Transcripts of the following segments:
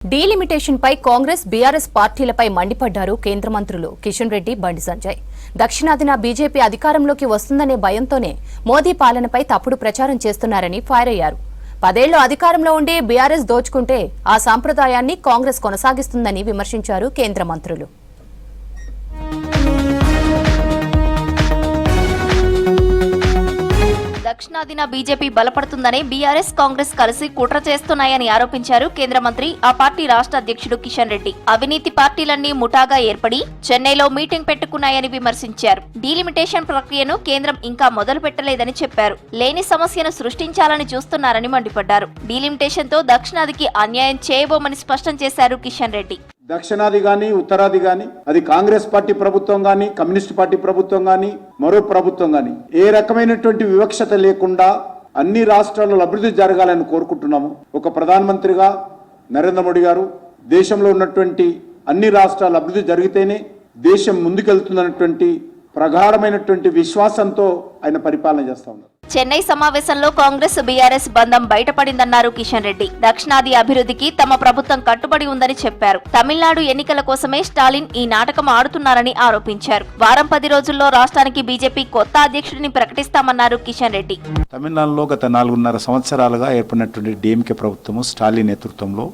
Delimitation పై Congress BRS పార్టీలపై మండిపడ్డారు కేంద్ర మంత్రులు కిషన్ రెడ్డి, బండి సంజయ్. దక్షిణాదిన బీజేపీ అధికారంలోకి వస్తుందనే భయంతోనే మోదీ పాలనపై తప్పుడు ప్రచారం చేస్తున్నారని ఫైర్ అయ్యారు. 10 ఏళ్లు అధికారంలో ఉండి బీఆర్ఎస్ దోచుకుంటే ఆ సంప్రదాయాన్ని కాంగ్రెస్ కొనసాగిస్తుందని విమర్శించారు కేంద్ర మంత్రులు. దక్షిణాదిన బీజేపీ బలపడుతుందనే బీఆర్ఎస్, కాంగ్రెస్ కలిసి కుట్ర చేస్తున్నాయని ఆరోపించారు కేంద్ర మంత్రి, ఆ పార్టీ రాష్ట్ర అధ్యక్షుడు కిషన్ రెడ్డి. అవినీతి పార్టీలన్నీ ముఠాగా ఏర్పడి చెన్నైలో మీటింగ్ పెట్టుకున్నాయని విమర్శించారు. డీలిమిటేషన్ ప్రక్రియను కేంద్రం ఇంకా మొదలు పెట్టలేదని చెప్పారు. లేని సమస్యను సృష్టించాలని చూస్తున్నారని మండిపడ్డారు. డీలిమిటేషన్ తో దక్షిణాదికి అన్యాయం చేయబోమని స్పష్టం చేశారు కిషన్ రెడ్డి. దక్షిణాది గాని ఉత్తరాది గాని అది కాంగ్రెస్ పార్టీ ప్రభుత్వం గాని కమ్యూనిస్ట్ పార్టీ ప్రభుత్వం గాని మరో ప్రభుత్వం గాని ఏ రకమైనటువంటి వివక్షత లేకుండా అన్ని రాష్ట్రాల్లో అభివృద్ధి జరగాలని కోరుకుంటున్నాము. ఒక ప్రధానమంత్రిగా నరేంద్ర మోడీ గారు దేశంలో ఉన్నటువంటి అన్ని రాష్ట్రాలు అభివృద్ధి జరిగితేనే దేశం ముందుకెళ్తుందన్నటువంటి ప్రగాఢమైనటువంటి విశ్వాసంతో ఆయన పరిపాలన చేస్తా ఉన్నారు. చెన్నై సమావేశంలో కాంగ్రెస్ బీఆర్ఎస్ బంధం బయటపడిందన్నారు కిషన్ రెడ్డి. దక్షిణాది అభివృద్ధికి తమ ప్రభుత్వం కట్టుబడి ఉందని చెప్పారు. తమిళనాడు ఎన్నికల కోసమే స్టాలిన్ ఈ నాటకం ఆడుతున్నారని ఆరోపించారు. వారం 10 రోజుల్లో రాష్ట్రానికి బీజేపీ కొత్త అధ్యక్షుడిని ప్రకటిస్తామన్నారు కిషన్ రెడ్డి. తమిళనాడులో గత 4.5 సంవత్సరాలుగా ఏర్పడినటువంటి డీఎంకే ప్రభుత్వము స్టాలిన్ నేతృత్వంలో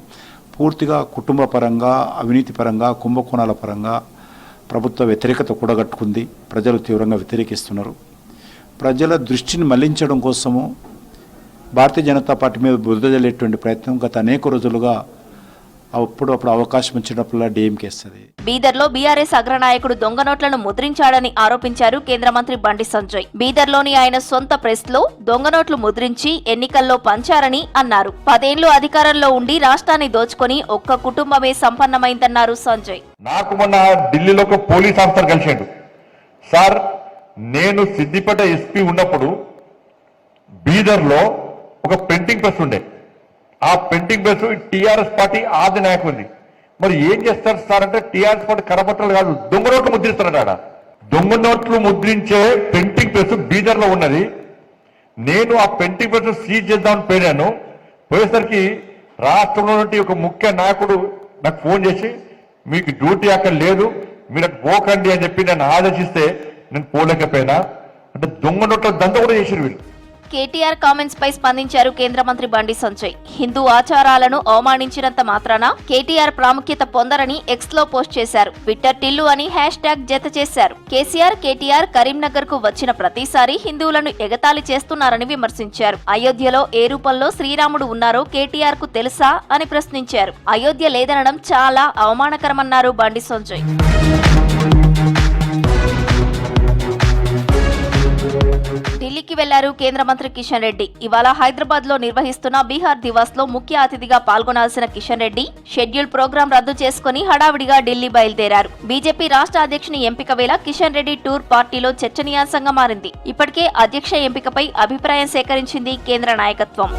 పూర్తిగా కుటుంబ పరంగా, అవినీతి పరంగా, కుంభకోణాల పరంగా ప్రభుత్వ వ్యతిరేకత కూడగట్టుకుంది. ప్రజలు తీవ్రంగా వ్యతిరేకిస్తున్నారు. ప్రజల దృష్టిని మళ్లించడం కోసము భారతీయ జనతా పార్టీ మీద బురద జల్లేటువంటి ప్రయత్నం గత అనేక రోజులుగా అప్పుడప్పుడు అవకాశం వచ్చినప్పుడల్లా డీఎంకే ఇస్తుంది. బీదర్లో బీఆర్ఎస్ అగ్రనాయకుడు దొంగ నోట్లను ముద్రించాడని ఆరోపించారు కేంద్ర మంత్రి బండి సంజయ్. బీదర్లోని ఆయన సొంత ప్రెస్ లో దొంగ నోట్లు ముద్రించి ఎన్నికల్లో పంచారని అన్నారు. 10 ఏళ్లు అధికారంలో ఉండి రాష్ట్రాన్ని దోచుకొని ఒక్క కుటుంబమే సంపన్నమైందన్నారు సంజయ్. నాకు మొన్న ఢిల్లీలో ఒక పోలీస్ ఆఫీసర్ కలిశాడు. సార్, నేను సిద్దిపేట ఎస్పీ ఉన్నప్పుడు బీదర్లో ఒక ప్రింటింగ్ ప్రెస్ ఉండే. ఆ ప్రింటింగ్ ప్రెస్ టీఆర్ఎస్ పార్టీ ఆది నాయకుడిది. మరి ఏం చేస్తారు సార్ అంటే టీఆర్ఎస్ పార్టీ కరపత్రాలు కాదు, దొంగ నోట్లు ముద్రిస్తారట. దొంగ నోట్లు ముద్రించే ప్రింటింగ్ ప్రెస్ బీదర్ లో ఉన్నది. నేను ఆ ప్రింటింగ్ ప్రెస్ సీజ్ చేద్దామని పోయాను. పోయేసరికి రాష్ట్రంలో నుండి ఒక ముఖ్య నాయకుడు నాకు ఫోన్ చేసి, మీకు డ్యూటీ అక్కడ లేదు, మీరు పోకండి అని చెప్పి నన్ను ఆదేశిస్తే నేను పోలేకపోయినా. అంటే దొంగ నోట్ల దంద కూడా చేశారు వీళ్ళు. కేటీఆర్ కామెంట్స్ పై స్పందించారు కేంద్ర మంత్రి బండి సంజయ్. హిందూ ఆచారాలను అవమానించినంత మాత్రాన కేటీఆర్ ప్రాముఖ్యత పొందరని ఎక్స్ లో పోస్ట్ చేశారు. ట్విట్టర్ టిల్లు అని హ్యాష్ ట్యాగ్ జత చేశారు. కేటీఆర్ కరీంనగర్ కు వచ్చిన ప్రతిసారి హిందువులను ఎగతాళి చేస్తున్నారని విమర్శించారు. అయోధ్యలో ఏ రూపంలో శ్రీరాముడు ఉన్నారో కేటీఆర్ కు తెలుసా అని ప్రశ్నించారు. అయోధ్య లేదనడం చాలా అవమానకరమన్నారు బండి సంజయ్. ఢిల్లీకి వెళ్లారు కేంద్ర మంత్రి కిషన్ రెడ్డి. ఇవాళ హైదరాబాద్ లో నిర్వహిస్తున్న బీహార్ దివాస్ లో ముఖ్య అతిథిగా పాల్గొనాల్సిన కిషన్ రెడ్డి షెడ్యూల్ ప్రోగ్రాం రద్దు చేసుకుని హడావిడిగా ఢిల్లీ బయలుదేరారు. బీజేపీ రాష్ట్ర అధ్యక్షుని ఎంపిక వేళ కిషన్ రెడ్డి టూర్ పార్టీలో చర్చనీయాంశంగా మారింది. ఇప్పటికే అధ్యక్ష ఎంపికపై అభిప్రాయం సేకరించింది కేంద్ర నాయకత్వం.